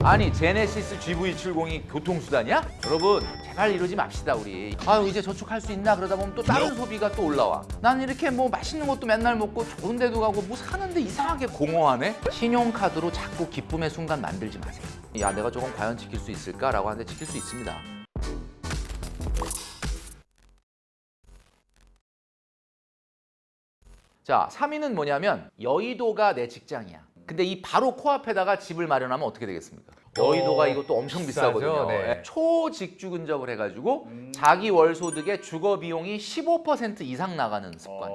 아니 제네시스 GV70이 교통수단이야? 여러분 제발 이러지 맙시다 우리. 아유 이제 저축할 수 있나 그러다 보면 또 다른 소비가 또 올라와. 난 이렇게 뭐 맛있는 것도 맨날 먹고 좋은 데도 가고 뭐 사는데 이상하게 공허하네? 신용카드로 자꾸 기쁨의 순간 만들지 마세요. 야 내가 저건 과연 지킬 수 있을까라고 하는데 지킬 수 있습니다. 자 3위는 뭐냐면 여의도가 내 직장이야. 근데 이 바로 코앞에다가 집을 마련하면 어떻게 되겠습니까? 여의도가 이것도 엄청 비싸거든요. 네. 초직주 근접을 해가지고 자기 월소득의 주거 비용이 15% 이상 나가는 습관.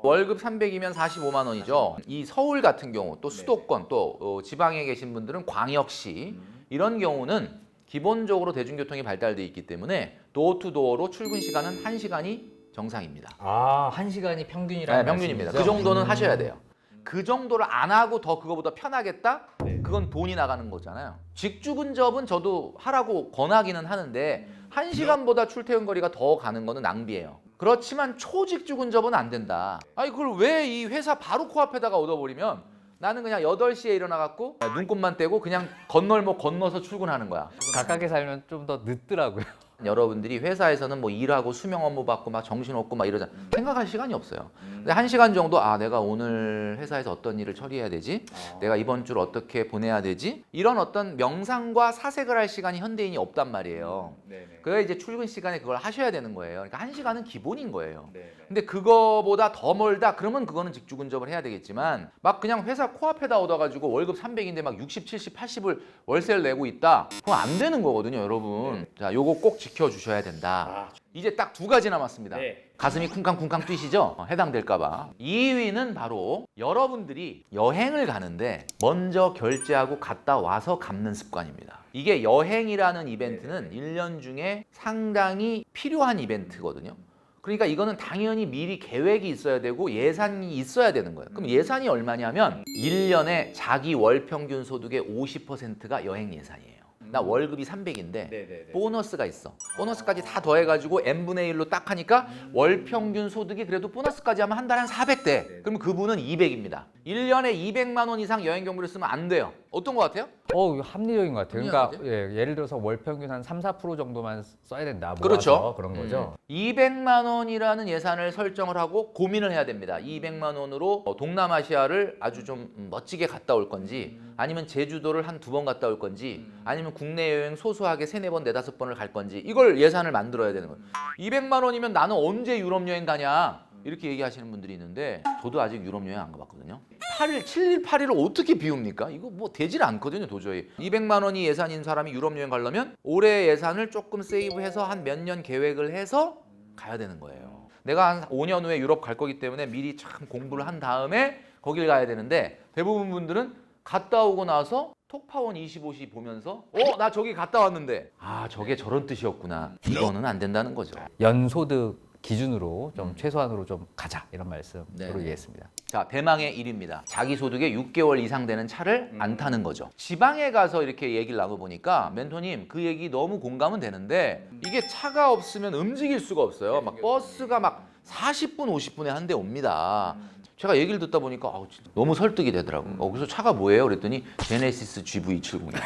월급 300이면 45만 원이죠. 이 서울 같은 경우 또 수도권 또 지방에 계신 분들은 광역시 이런 경우는 기본적으로 대중교통이 발달돼 있기 때문에 도어투도어로 출근 시간은 1시간이 정상입니다. 아, 1시간이 평균이라는 네, 평균입니다. 말씀이죠? 그 정도는 하셔야 돼요. 그 정도를 안 하고 더 그거보다 편하겠다? 그건 돈이 나가는 거잖아요. 직주 근접은 저도 하라고 권하기는 하는데 1시간보다 출퇴근 거리가 더 가는 거는 낭비예요. 그렇지만 초직주 근접은 안 된다. 아니 그걸 왜 이 회사 바로 코앞에다가 얻어버리면 나는 그냥 8시에 일어나갖고 눈곱만 떼고 그냥 건널목 건너서 출근하는 거야. 가깝게 살면 좀 더 늦더라고요. 여러분들이 회사에서는 뭐 일하고 수명 업무 받고 막 정신없고 막 이러잖아. 생각할 시간이 없어요. 근데 1시간 정도 내가 오늘 회사에서 어떤 일을 처리해야 되지? 내가 이번 주를 어떻게 보내야 되지? 이런 어떤 명상과 사색을 할 시간이 현대인이 없단 말이에요. 그래야 이제 출근 시간에 그걸 하셔야 되는 거예요. 그러니까 1시간은 기본인 거예요. 근데 그거보다 더 멀다? 그러면 그거는 직주 근접을 해야 되겠지만 막 그냥 회사 코앞에다 얻어가지고 월급 300인데 막 60, 70, 80을 월세를 내고 있다? 그건 안 되는 거거든요, 여러분. 자, 요거 꼭 지켜주셔야 된다. 이제 딱 2가지 남았습니다. 가슴이 쿵쾅쿵쾅 뛰시죠? 해당될까 봐. 2위는 바로 여러분들이 여행을 가는데 먼저 결제하고 갔다 와서 갚는 습관입니다. 이게 여행이라는 이벤트는 1년 중에 상당히 필요한 이벤트거든요. 그러니까 이거는 당연히 미리 계획이 있어야 되고 예산이 있어야 되는 거예요. 그럼 예산이 얼마냐면 1년에 자기 월 평균 소득의 50%가 여행 예산이에요. 나 월급이 300인데 보너스가 있어. 보너스까지 다 더해가지고 n분의 1로 딱 하니까 월 평균 소득이 그래도 보너스까지 하면 한 달에 한 400대. 그럼 그분은 200입니다. 1년에 200만 원 이상 여행 경비를 쓰면 안 돼요. 어떤 것 같아요? 이거 합리적인 것 같아요. 그러니까 합리적이죠? 예를 들어서 월 평균 한 3, 4% 정도만 써야 된다. 모아서 그렇죠. 그런 거죠. 200만 원이라는 예산을 설정을 하고 고민을 해야 됩니다. 200만 원으로 동남아시아를 아주 좀 멋지게 갔다 올 건지 아니면 제주도를 한 2번 갔다 올 건지 아니면 국내 여행 소소하게 3, 4번, 4, 5번을 갈 건지 이걸 예산을 만들어야 되는 거예요. 200만 원이면 나는 언제 유럽 여행 가냐? 이렇게 얘기하시는 분들이 있는데 저도 아직 유럽 여행 안 가봤거든요. 8일, 7일, 8일을 어떻게 비웁니까? 이거 뭐 되질 않거든요, 도저히. 200만 원이 예산인 사람이 유럽 여행 가려면 올해 예산을 조금 세이브해서 한 몇 년 계획을 해서 가야 되는 거예요. 내가 한 5년 후에 유럽 갈 거기 때문에 미리 참 공부를 한 다음에 거길 가야 되는데 대부분 분들은 갔다 오고 나서 톡파원 25시 보면서 나 저기 갔다 왔는데 저게 저런 뜻이었구나. 이거는 안 된다는 거죠. 연소득 기준으로 좀 최소한으로 좀 가자 이런 말씀으로 이해했습니다. 자, 대망의 1위입니다. 자기 소득의 6개월 이상 되는 차를 안 타는 거죠. 지방에 가서 이렇게 얘기를 나눠보니까 멘토님 그 얘기 너무 공감은 되는데 이게 차가 없으면 움직일 수가 없어요. 막 버스가 막 40분, 50분에 한 대 옵니다. 제가 얘기를 듣다 보니까 진짜 너무 설득이 되더라고요. 그래서 차가 뭐예요? 그랬더니 제네시스 GV70이야.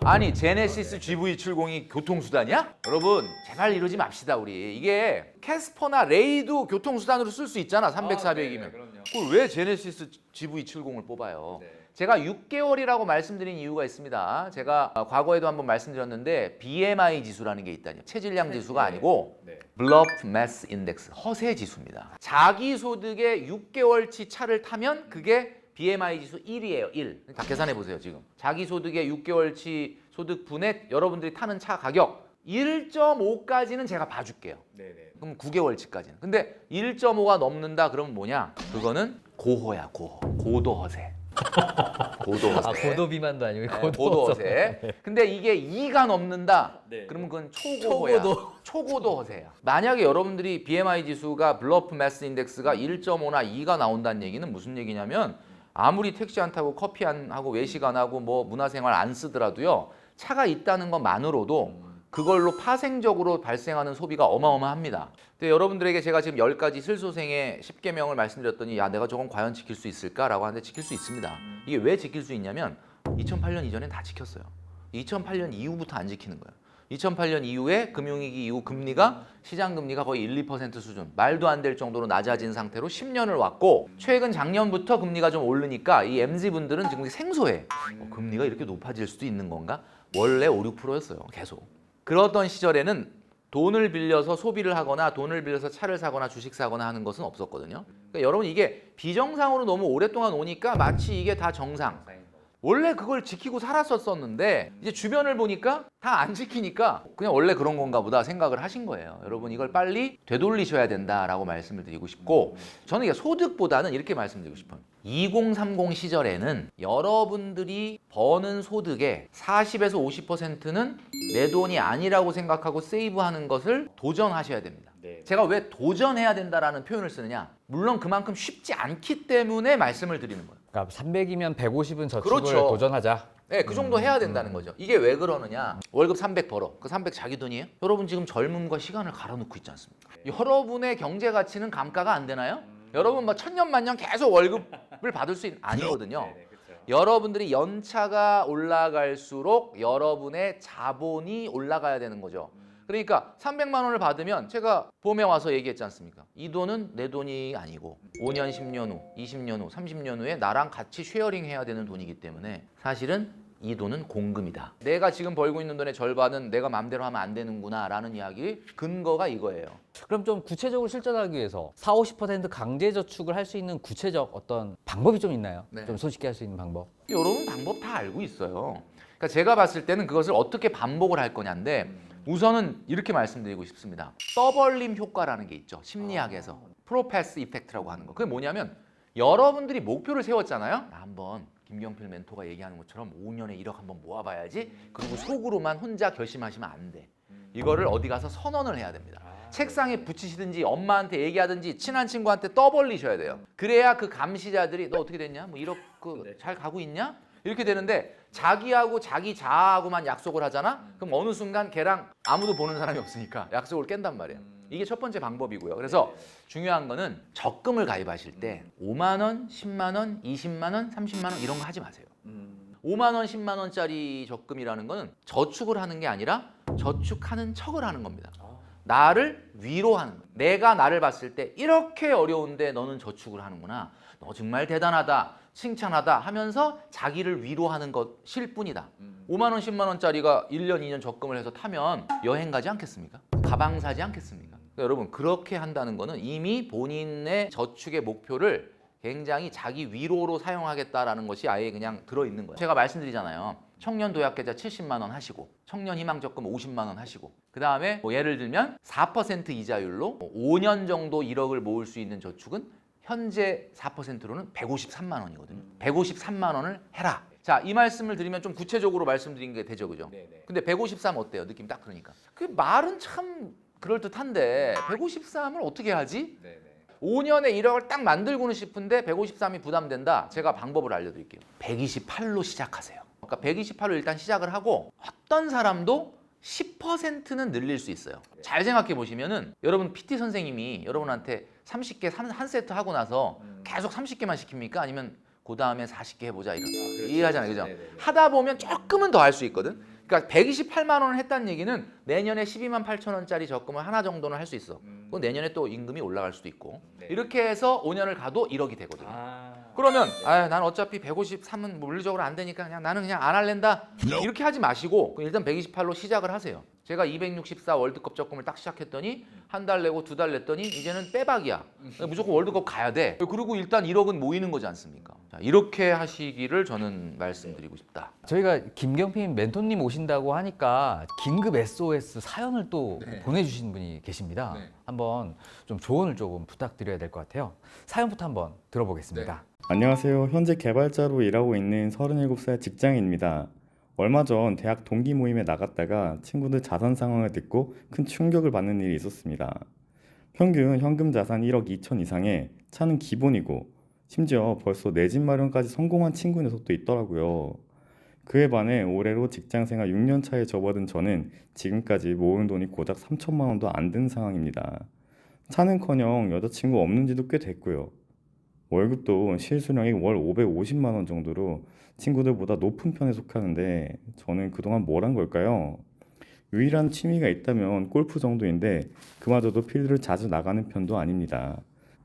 아니 제네시스 GV70이 교통수단이야? 여러분 제발 이러지 맙시다 우리. 이게 캐스퍼나 레이도 교통수단으로 쓸 수 있잖아. 300, 400이면. 그걸 왜 제네시스 GV70을 뽑아요? 제가 6개월이라고 말씀드린 이유가 있습니다. 제가 과거에도 한번 말씀드렸는데 BMI 지수라는 게 있다니요. 체질량 지수가 아니고 Bluff Mass Index, 허세 지수입니다. 자기 소득의 6개월치 차를 타면 그게 BMI 지수 1이에요. 1. 다 계산해 보세요, 지금. 자기 소득의 6개월치 소득 분의 여러분들이 타는 차 가격 1.5까지는 제가 봐줄게요. 그럼 9개월치까지는. 근데 1.5가 넘는다 그러면 뭐냐? 그거는 고호야, 고호. 고도 허세. 고도 허세. 고도 비만도 아니고 고도 허세. 근데 이게 2가 넘는다. 그러면 그건 초고호야. 초고도 허세야. 만약에 여러분들이 BMI 지수가 블러프 매스 인덱스가 1.5나 2가 나온다는 얘기는 무슨 얘기냐면 아무리 택시 안 타고 커피 안 하고 외식 안 하고 뭐 문화생활 안 쓰더라도요. 차가 있다는 것만으로도 그걸로 파생적으로 발생하는 소비가 어마어마합니다. 근데 여러분들에게 제가 지금 10가지 슬소생의 10계명을 말씀드렸더니 야 내가 저건 과연 지킬 수 있을까라고 하는데 지킬 수 있습니다. 이게 왜 지킬 수 있냐면 2008년 이전엔 다 지켰어요. 2008년 이후부터 안 지키는 거예요. 2008년 이후에 금융위기 이후 금리가 시장 금리가 거의 1, 2% 수준, 말도 안 될 정도로 낮아진 상태로 10년을 왔고 최근 작년부터 금리가 좀 오르니까 이 MZ분들은 지금 생소해. 금리가 이렇게 높아질 수도 있는 건가? 원래 5, 6%였어요. 계속. 그러던 시절에는 돈을 빌려서 소비를 하거나 돈을 빌려서 차를 사거나 주식 사거나 하는 것은 없었거든요. 그러니까 여러분 이게 비정상으로 너무 오랫동안 오니까 마치 이게 다 정상. 원래 그걸 지키고 살았었는데 이제 주변을 보니까 다 안 지키니까 그냥 원래 그런 건가 보다 생각을 하신 거예요. 여러분 이걸 빨리 되돌리셔야 된다라고 말씀을 드리고 싶고 저는 이게 소득보다는 이렇게 말씀드리고 싶어요. 2030 시절에는 여러분들이 버는 소득의 40에서 50%는 내 돈이 아니라고 생각하고 세이브하는 것을 도전하셔야 됩니다. 제가 왜 도전해야 된다라는 표현을 쓰느냐? 물론 그만큼 쉽지 않기 때문에 말씀을 드리는 거예요. 그러니까 300이면 150은 저축을 그렇죠. 도전하자. 네, 그 정도 해야 된다는 거죠. 이게 왜 그러느냐? 월급 300 벌어. 그 300 자기 돈이에요? 여러분 지금 젊음과 시간을 갈아놓고 있지 않습니까? 여러분의 경제 가치는 감가가 안 되나요? 여러분 뭐 천년만년 계속 월급을 받을 수 있는 아니거든요. 여러분들이 연차가 올라갈수록 여러분의 자본이 올라가야 되는 거죠. 그러니까 300만 원을 받으면 제가 봄에 와서 얘기했지 않습니까? 이 돈은 내 돈이 아니고 5년, 10년 후, 20년 후, 30년 후에 나랑 같이 쉐어링 해야 되는 돈이기 때문에 사실은 이 돈은 공금이다. 내가 지금 벌고 있는 돈의 절반은 내가 마음대로 하면 안 되는구나 라는 이야기 근거가 이거예요. 그럼 좀 구체적으로 실천하기 위해서 4, 50% 강제 저축을 할 수 있는 구체적 어떤 방법이 좀 있나요? 네. 좀 손쉽게 할 수 있는 방법. 여러분 방법 다 알고 있어요. 그러니까 제가 봤을 때는 그것을 어떻게 반복을 할 거냐인데 우선은 이렇게 말씀드리고 싶습니다. 떠벌림 효과라는 게 있죠. 심리학에서. 프로패스 이펙트라고 하는 거. 그게 뭐냐면 여러분들이 목표를 세웠잖아요. 나 한번 김경필 멘토가 얘기하는 것처럼 5년에 1억 한번 모아봐야지. 그리고 속으로만 혼자 결심하시면 안 돼. 이거를 어디 가서 선언을 해야 됩니다. 책상에 붙이시든지 엄마한테 얘기하든지 친한 친구한테 떠벌리셔야 돼요. 그래야 그 감시자들이 너 어떻게 됐냐? 뭐 1억 잘 가고 있냐? 이렇게 되는데 자기하고 자기 자아하고만 약속을 하잖아? 그럼 어느 순간 걔랑 아무도 보는 사람이 없으니까 약속을 깬단 말이에요. 이게 첫 번째 방법이고요. 그래서 중요한 거는 적금을 가입하실 때 5만 원, 10만 원, 20만 원, 30만 원 이런 거 하지 마세요. 5만 원, 10만 원짜리 적금이라는 거는 저축을 하는 게 아니라 저축하는 척을 하는 겁니다. 나를 위로하는 거예요. 내가 나를 봤을 때 이렇게 어려운데 너는 저축을 하는구나. 너 정말 대단하다. 칭찬하다 하면서 자기를 위로하는 것일 뿐이다. 5만 원, 10만 원짜리가 1년, 2년 적금을 해서 타면 여행 가지 않겠습니까? 가방 사지 않겠습니까? 그러니까 여러분 그렇게 한다는 거는 이미 본인의 저축의 목표를 굉장히 자기 위로로 사용하겠다라는 것이 아예 그냥 들어있는 거예요. 제가 말씀드리잖아요. 청년 도약계좌 70만 원 하시고 청년 희망적금 50만 원 하시고 그 다음에 뭐 예를 들면 4% 이자율로 5년 정도 1억을 모을 수 있는 저축은 현재 4%로는 153만 원이거든요. 153만 원을 해라. 자, 이 말씀을 드리면 좀 구체적으로 말씀드린 게 되죠, 그죠? 근데 153 어때요? 느낌 딱 그러니까. 그 말은 참 그럴듯한데 153을 어떻게 하지? 5년에 1억을 딱 만들고는 싶은데 153이 부담된다. 제가 방법을 알려드릴게요. 128로 시작하세요. 그러니까 128로 일단 시작을 하고 어떤 사람도 10%는 늘릴 수 있어요. 잘 생각해 보시면은 여러분 PT 선생님이 여러분한테 30개 한 세트 하고 나서 계속 30개만 시킵니까? 아니면 그 다음에 40개 해보자 이런 이해하잖아요, 그죠? 하다 보면 조금은 더 할 수 있거든. 그러니까 128만 원을 했다는 얘기는 내년에 12만 8천 원짜리 적금을 하나 정도는 할 수 있어. 그건 내년에 또 임금이 올라갈 수도 있고. 이렇게 해서 5년을 가도 1억이 되거든요. 그러면 난 어차피 153은 물리적으로 안 되니까 나는 그냥 안 할랜다. 이렇게 하지 마시고 일단 128로 시작을 하세요. 제가 264 월드컵 적금을 딱 시작했더니 한 달 내고 두 달 냈더니 이제는 빼박이야. 무조건 월드컵 가야 돼. 그리고 일단 1억은 모이는 거지 않습니까? 자, 이렇게 하시기를 저는 말씀드리고 싶다. 저희가 김경필 멘토님 오신다고 하니까 긴급 SOS 사연을 또 보내주신 분이 계십니다. 한번 좀 조언을 조금 부탁드려야 될 것 같아요. 사연부터 한번 들어보겠습니다. 안녕하세요. 현재 개발자로 일하고 있는 37살 직장인입니다. 얼마 전 대학 동기 모임에 나갔다가 친구들 자산 상황을 듣고 큰 충격을 받는 일이 있었습니다. 평균 현금 자산 1억 2천 이상에 차는 기본이고 심지어 벌써 내 집 마련까지 성공한 친구 녀석도 있더라고요. 그에 반해 올해로 직장생활 6년 차에 접어든 저는 지금까지 모은 돈이 고작 3천만 원도 안 든 상황입니다. 차는커녕 여자친구 없는 지도 꽤 됐고요. 월급도 실수령액 월 550만 원 정도로 친구들보다 높은 편에 속하는데 저는 그동안 뭘 한 걸까요? 유일한 취미가 있다면 골프 정도인데 그마저도 필드를 자주 나가는 편도 아닙니다.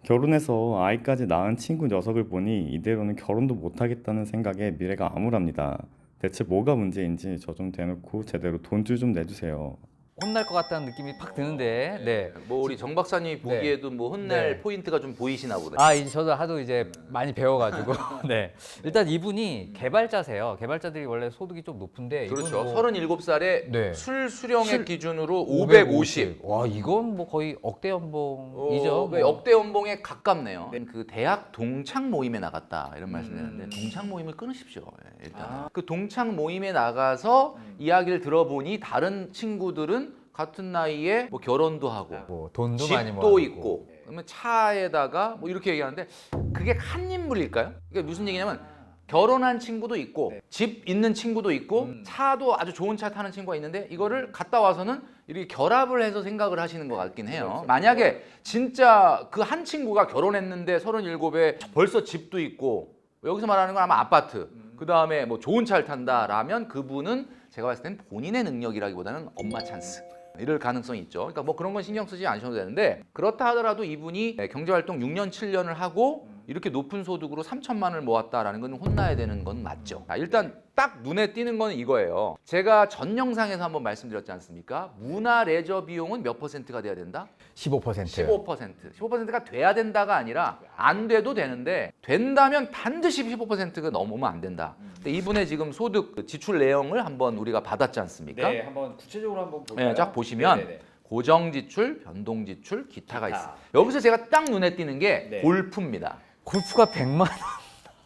결혼해서 아이까지 낳은 친구 녀석을 보니 이대로는 결혼도 못하겠다는 생각에 미래가 암울합니다. 대체 뭐가 문제인지 저 좀 대놓고 제대로 돈줄 좀 내주세요. 혼날 것 같다는 느낌이 팍 드는데, 네. 뭐 우리 정 박사님 보기에도 뭐 혼낼 네. 포인트가 좀 보이시나 보네. 아, 이제 저도 하도 이제 많이 배워가지고. 네. 일단 이분이 개발자세요. 개발자들이 원래 소득이 좀 높은데. 이분 그렇죠. 뭐 37살에 네. 술 수령액 술- 기준으로 550. 와, 이건 뭐 거의 억대 연봉이죠. 뭐. 역대 연봉에 가깝네요. 그 대학 동창 모임에 나갔다 이런 말씀드렸는데 동창 모임을 끊으십시오. 예, 일단 그 동창 모임에 나가서 이야기를 들어보니 다른 친구들은 같은 나이에 뭐 결혼도 하고 뭐 돈도 많이 집도 모아놓고. 있고 그러면 차에다가 뭐 이렇게 얘기하는데 그게 한 인물일까요? 이게 무슨 얘기냐면 결혼한 친구도 있고 집 있는 친구도 있고 차도 아주 좋은 차 타는 친구가 있는데 이거를 갔다 와서는 이렇게 결합을 해서 생각을 하시는 것 같긴 해요. 만약에 진짜 그 한 친구가 결혼했는데 37에 벌써 집도 있고 여기서 말하는 건 아마 아파트 그 다음에 뭐 좋은 차를 탄다라면 그분은 제가 봤을 땐 본인의 능력이라기보다는 엄마 찬스 이럴 가능성이 있죠. 그러니까 뭐 그런 건 신경 쓰지 않으셔도 되는데 그렇다 하더라도 이분이 경제활동 6년 7년을 하고 이렇게 높은 소득으로 3천만 원을 모았다라는 건 혼나야 되는 건 맞죠. 일단 딱 눈에 띄는 건 이거예요. 제가 전 영상에서 한번 말씀드렸지 않습니까? 문화 레저 비용은 몇 퍼센트가 돼야 된다? 15%. 15%. 15%가 돼야 된다가 아니라 안 돼도 되는데 된다면 반드시 15%가 넘으면 안 된다. 근데 이분의 지금 소득 지출 내용을 한번 우리가 받았지 않습니까? 네, 한번 구체적으로 한번 볼까요? 네, 쫙 보시면 네네네. 고정 지출, 변동 지출, 기타가 기타. 있어요. 여기서 제가 딱 눈에 띄는 게 네. 골프입니다. 골프가 100만 원.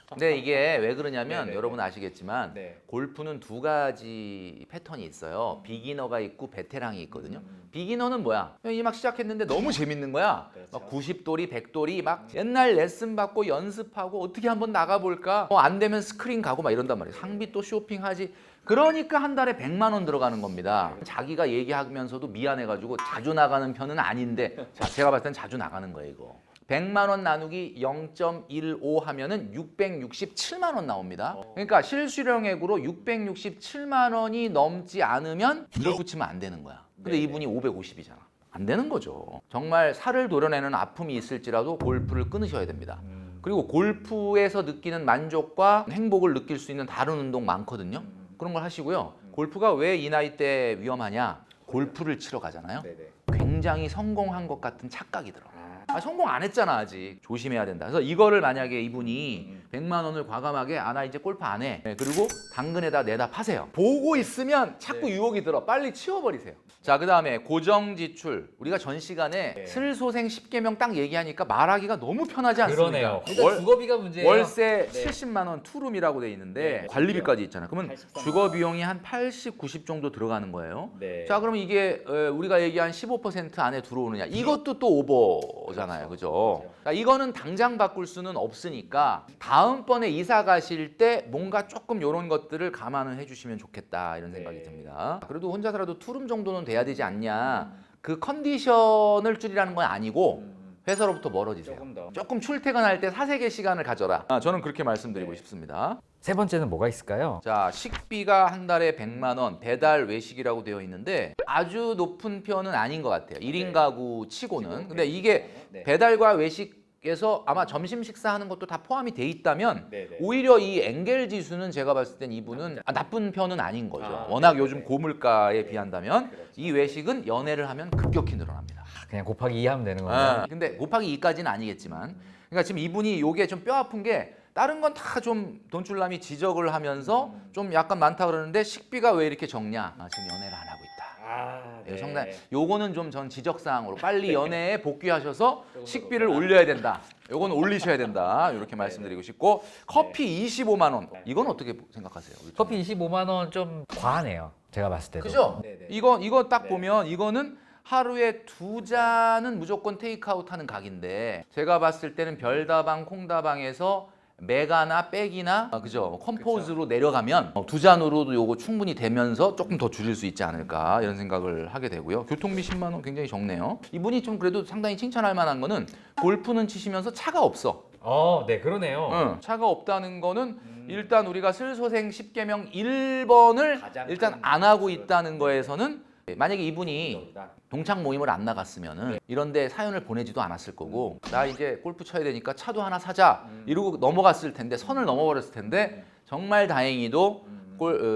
근데 이게 왜 그러냐면 네네네. 여러분 아시겠지만 네. 골프는 두 가지 패턴이 있어요. 비기너가 있고 베테랑이 있거든요. 비기너는 뭐야? 이 막 시작했는데 너무 재밌는 거야. 그렇죠. 막 90돌이, 100돌이 막 옛날 레슨 받고 연습하고 어떻게 한번 나가볼까? 안 되면 스크린 가고 막 이런단 말이에요. 상비 또 쇼핑하지. 그러니까 한 달에 100만 원 들어가는 겁니다. 자기가 얘기하면서도 미안해가지고 자주 나가는 편은 아닌데 제가 봤을 땐 자주 나가는 거예요 이거. 100만 원 나누기 0.15 하면은 667만 원 나옵니다. 그러니까 실수령액으로 667만 원이 넘지 않으면 밀어붙이면 안 되는 거야. 근데 이분이 550이잖아. 안 되는 거죠. 정말 살을 도려내는 아픔이 있을지라도 골프를 끊으셔야 됩니다. 그리고 골프에서 느끼는 만족과 행복을 느낄 수 있는 다른 운동 많거든요. 그런 걸 하시고요. 골프가 왜 이 나이 때 위험하냐? 골프를 치러 가잖아요. 굉장히 성공한 것 같은 착각이 들어. 성공 안 했잖아 아직. 조심해야 된다. 그래서 이거를 만약에 이분이 100만 원을 과감하게 나 이제 골프 안 해. 그리고 당근에다 내다 파세요. 보고 있으면 자꾸 유혹이 들어. 빨리 치워버리세요. 자, 그 다음에 고정 지출. 우리가 전 시간에 슬소생 10개명 딱 얘기하니까 말하기가 너무 편하지 않습니까? 그러네요. 일단 주거비가 문제예요. 월세 70만 원 투룸이라고 돼 있는데 관리비까지 있잖아요. 그러면 83만 주거 비용이 한 80, 90 정도 들어가는 거예요. 네. 자, 그러면 이게 우리가 얘기한 15% 안에 들어오느냐? 이것도 또 오버잖아요. 그죠? 자, 이거는 당장 바꿀 수는 없으니까 다음번에 이사 가실 때 뭔가 조금 이런 것들을 감안을 해주시면 좋겠다 이런 생각이 듭니다. 그래도 혼자 살아도 투룸 정도는 돼야 되지 않냐? 그 컨디션을 줄이라는 건 아니고 회사로부터 멀어지세요. 조금 출퇴근할 때 사색의 시간을 가져라. 저는 그렇게 말씀드리고 싶습니다. 세 번째는 뭐가 있을까요? 자, 식비가 한 달에 100만 원, 배달 외식이라고 되어 있는데 아주 높은 편은 아닌 것 같아요. 1인 가구 치고는. 근데 이게 배달과 외식에서 아마 점심 식사하는 것도 다 포함이 돼 있다면 오히려 이 엥겔 지수는 제가 봤을 땐 이분은 나쁜 편은 아닌 거죠. 워낙 요즘 고물가에 비한다면 이 외식은 연애를 하면 급격히 늘어납니다. 그냥 곱하기 2 하면 되는 건가요? 근데 곱하기 2까지는 아니겠지만 그러니까 지금 이분이 요게 좀 뼈 아픈 게 다른 건 다 좀 돈줄남이 지적을 하면서 좀 약간 많다 그러는데 식비가 왜 이렇게 적냐? 지금 연애를 안 하고 있다. 상당히 요거는 좀 전 지적사항으로 빨리 연애에 복귀하셔서 식비를 올려야 된다. 요건 올리셔야 된다. 이렇게 말씀드리고 싶고 커피 25만 원. 이건 어떻게 생각하세요? 커피 25만 원 좀 과하네요. 제가 봤을 때도. 그죠? 이거 딱 보면 이거는 하루에 2잔은 무조건 테이크아웃 하는 각인데 제가 봤을 때는 별다방, 콩다방에서 메가나 백이나 그죠 컴포즈로 내려가면 2잔으로도 요거 충분히 되면서 조금 더 줄일 수 있지 않을까 이런 생각을 하게 되고요. 교통비 10만 원 굉장히 적네요. 이분이 좀 그래도 상당히 칭찬할 만한 거는 골프는 치시면서 차가 없어. 네, 그러네요. 차가 없다는 거는 일단 우리가 슬소생 10계명 1번을 일단 안 하고 있다는 거에서는 만약에 이분이 동창 모임을 안 나갔으면은 이런데 사연을 보내지도 않았을 거고 나 이제 골프 쳐야 되니까 차도 하나 사자 이러고 넘어갔을 텐데 선을 넘어버렸을 텐데 정말 다행히도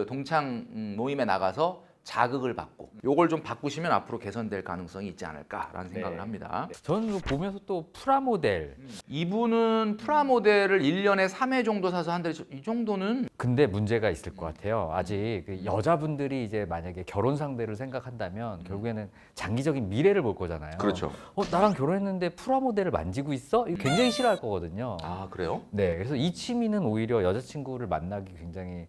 동창 모임에 나가서 자극을 받고 요걸 좀 바꾸시면 앞으로 개선될 가능성이 있지 않을까라는 생각을 합니다. 저는 이거 보면서 또 프라모델. 이분은 프라모델을 1년에 3회 정도 사서 한 달에 이 정도는 근데 문제가 있을 것 같아요. 아직 그 여자분들이 이제 만약에 결혼 상대를 생각한다면 결국에는 장기적인 미래를 볼 거잖아요. 그렇죠. 나랑 결혼했는데 프라모델을 만지고 있어? 이거 굉장히 싫어할 거거든요. 아 그래요? 네, 그래서 이 취미는 오히려 여자친구를 만나기 굉장히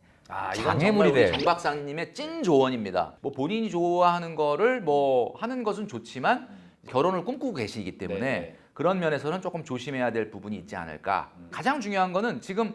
이건 장애물이 정말 우리 될. 정 박사님의 찐 조언입니다. 뭐 본인이 좋아하는 거를 뭐 하는 것은 좋지만 결혼을 꿈꾸고 계시기 때문에 그런 면에서는 조금 조심해야 될 부분이 있지 않을까. 가장 중요한 거는 지금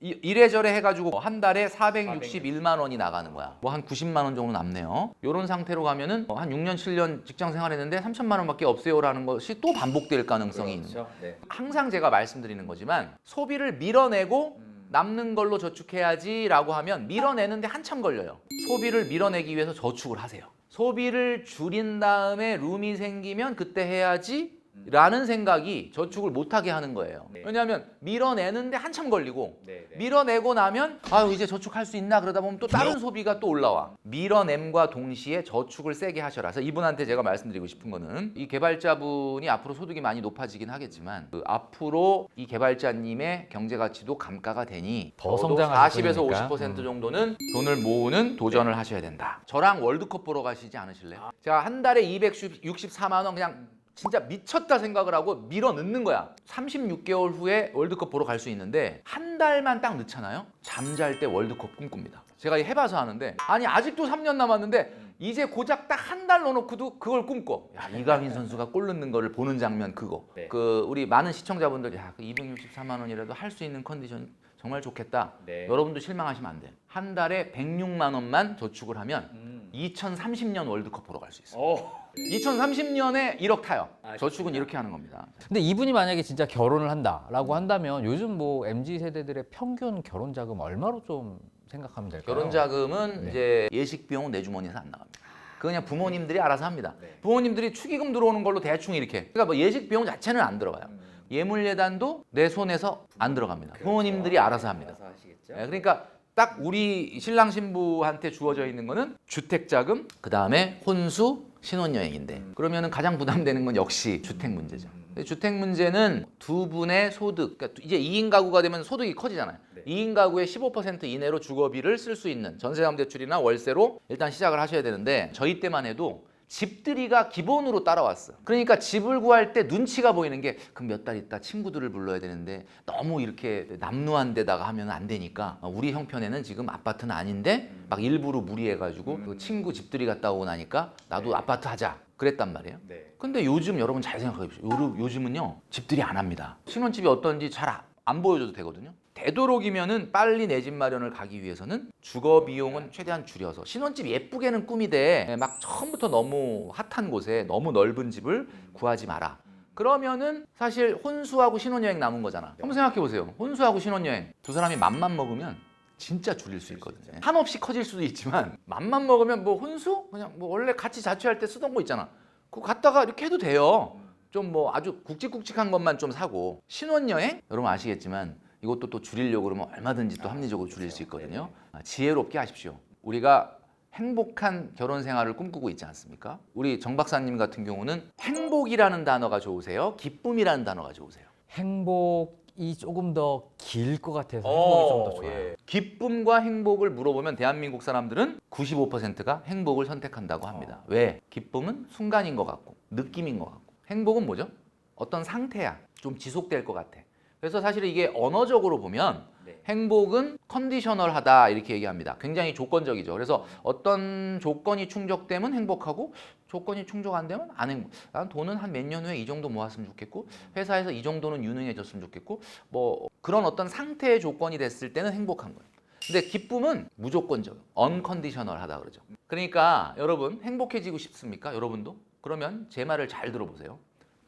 이래저래 해가지고 한 달에 461만 원이 나가는 거야. 뭐 한 90만 원 정도 남네요. 이런 상태로 가면은 한 6년, 7년 직장 생활했는데 3천만 원밖에 없어요라는 것이 또 반복될 가능성이 있는 거예요. 항상 제가 말씀드리는 거지만 소비를 밀어내고 남는 걸로 저축해야지라고 하면 밀어내는데 한참 걸려요. 소비를 밀어내기 위해서 저축을 하세요. 소비를 줄인 다음에 룸이 생기면 그때 해야지 라는 생각이 저축을 못하게 하는 거예요. 왜냐하면 밀어내는데 한참 걸리고 밀어내고 나면 아유 이제 저축할 수 있나 그러다 보면 또 다른 소비가 또 올라와. 밀어냄과 동시에 저축을 세게 하셔라. 그래서 이분한테 제가 말씀드리고 싶은 거는 이 개발자분이 앞으로 소득이 많이 높아지긴 하겠지만 앞으로 이 개발자님의 경제 가치도 감가가 되니 더 적어도 성장하실 40에서 거니까. 50% 정도는 돈을 모으는 도전을 하셔야 된다. 저랑 월드컵 보러 가시지 않으실래요? 제가 한 달에 264만 원 그냥 진짜 미쳤다 생각을 하고 밀어 넣는 거야. 36개월 후에 월드컵 보러 갈 수 있는데 한 달만 딱 넣잖아요. 잠잘 때 월드컵 꿈꿉니다. 제가 해봐서 하는데 아니 아직도 3년 남았는데 이제 고작 딱 한 달 넣어놓고도 그걸 꿈꿔. 야 이강인 선수가 골 넣는 거를 보는 장면 그거. 그 우리 많은 시청자분들 그 264만 원이라도 할 수 있는 컨디션 정말 좋겠다. 여러분도 실망하시면 안 돼. 한 달에 106만 원만 저축을 하면 2030년 월드컵 보러 갈 수 있어요. 2030년에 1억 타요. 저축은 이렇게 하는 겁니다. 근데 이분이 만약에 진짜 결혼을 한다라고 한다면 요즘 뭐 MZ 세대들의 평균 결혼 자금 얼마로 좀 생각하면 될까요? 결혼 자금은 이제 예식 비용은 내 주머니에서 안 나갑니다. 그 그냥 부모님들이 알아서 합니다. 부모님들이 축의금 들어오는 걸로 대충 이렇게. 그러니까 뭐 예식 비용 자체는 안 들어가요. 예물 예단도 내 손에서 안 들어갑니다. 부모님들이 알아서 합니다. 그러니까 딱 우리 신랑 신부한테 주어져 있는 거는 주택 자금, 그 다음에 혼수, 신혼여행인데 그러면은 가장 부담되는 건 역시 주택 문제죠. 주택 문제는 두 분의 소득, 그러니까 이제 2인 가구가 되면 소득이 커지잖아요. 2인 가구의 15% 이내로 주거비를 쓸 수 있는 전세자금 대출이나 월세로 일단 시작을 하셔야 되는데 저희 때만 해도 집들이가 기본으로 따라왔어. 그러니까 집을 구할 때 눈치가 보이는 게 그럼 몇 달 있다 친구들을 불러야 되는데 너무 이렇게 남루한 데다가 하면 안 되니까 우리 형편에는 지금 아파트는 아닌데 막 일부러 무리해가지고 그 친구 집들이 갔다 오고 나니까 나도 아파트 하자. 그랬단 말이에요. 근데 요즘 여러분 잘 생각해 보십시오. 요즘은요 집들이 안 합니다. 신혼집이 어떤지 잘 안 보여줘도 되거든요. 되도록이면은 빨리 내 집 마련을 가기 위해서는 주거 비용은 최대한 줄여서 신혼집 예쁘게는 꾸미되 막 처음부터 너무 핫한 곳에 너무 넓은 집을 구하지 마라. 그러면은 사실 혼수하고 신혼여행 남은 거잖아. 한번 생각해 보세요. 혼수하고 신혼여행 두 사람이 맘만 먹으면 진짜 줄일 수 있거든요. 한없이 커질 수도 있지만 맘만 먹으면 뭐 혼수? 그냥 뭐 원래 같이 자취할 때 쓰던 거 있잖아. 그거 갖다가 이렇게 해도 돼요. 좀 뭐 아주 굵직굵직한 것만 좀 사고 신혼여행? 여러분 아시겠지만 이것도 또 줄이려고 그러면 얼마든지 또 합리적으로 줄일 수 있거든요. 지혜롭게 하십시오. 우리가 행복한 결혼 생활을 꿈꾸고 있지 않습니까? 우리 정 박사님 같은 경우는 행복이라는 단어가 좋으세요? 기쁨이라는 단어가 좋으세요? 행복이 조금 더 길 것 같아서 행복이 좀 더 좋아요. 기쁨과 행복을 물어보면 대한민국 사람들은 95%가 행복을 선택한다고 합니다. 왜? 기쁨은 순간인 것 같고 느낌인 것 같고 행복은 뭐죠? 어떤 상태야. 좀 지속될 것 같아. 그래서 사실 이게 언어적으로 보면 행복은 컨디셔널하다 이렇게 얘기합니다. 굉장히 조건적이죠. 그래서 어떤 조건이 충족되면 행복하고 조건이 충족 안 되면 안 행복. 난 돈은 한 몇 년 후에 이 정도 모았으면 좋겠고 회사에서 이 정도는 유능해졌으면 좋겠고 뭐 그런 어떤 상태의 조건이 됐을 때는 행복한 거예요. 근데 기쁨은 무조건적, 언컨디셔널하다 그러죠. 그러니까 여러분 행복해지고 싶습니까? 여러분도? 그러면 제 말을 잘 들어보세요.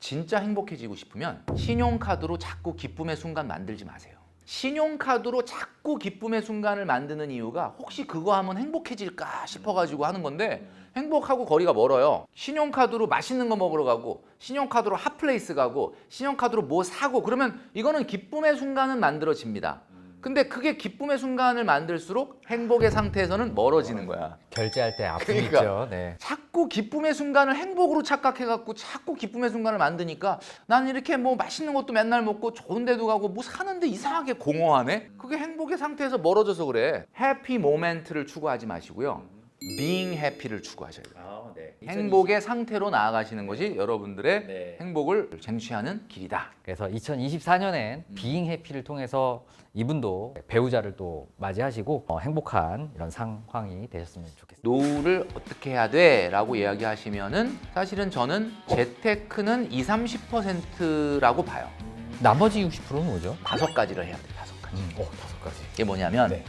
진짜 행복해지고 싶으면 신용카드로 자꾸 기쁨의 순간 만들지 마세요. 신용카드로 자꾸 기쁨의 순간을 만드는 이유가 혹시 그거 하면 행복해질까 싶어가지고 하는 건데 행복하고 거리가 멀어요. 신용카드로 맛있는 거 먹으러 가고 신용카드로 핫플레이스 가고 신용카드로 뭐 사고 그러면 이거는 기쁨의 순간은 만들어집니다. 근데 그게 기쁨의 순간을 만들수록 행복의 상태에서는 멀어지는 거야. 결제할 때 아픔이 그러니까. 있죠. 네. 자꾸 기쁨의 순간을 행복으로 착각해갖고 자꾸 기쁨의 순간을 만드니까 나는 이렇게 뭐 맛있는 것도 맨날 먹고 좋은 데도 가고 뭐 사는데 이상하게 공허하네? 그게 행복의 상태에서 멀어져서 그래. 해피 모멘트를 추구하지 마시고요. being happy를 추구하셔야 돼요. 행복의 상태로 나아가시는 것이 여러분들의 행복을 쟁취하는 길이다. 그래서 2024년엔 비잉 해피를 통해서 이분도 배우자를 또 맞이하시고 행복한 이런 상황이 되셨으면 좋겠습니다. 노후를 어떻게 해야 돼? 라고 이야기하시면은 사실은 저는 재테크는 20-30%라고 봐요. 나머지 60%는 뭐죠? 5가지를 해야 돼, 5가지. 5가지. 이게 뭐냐면 네.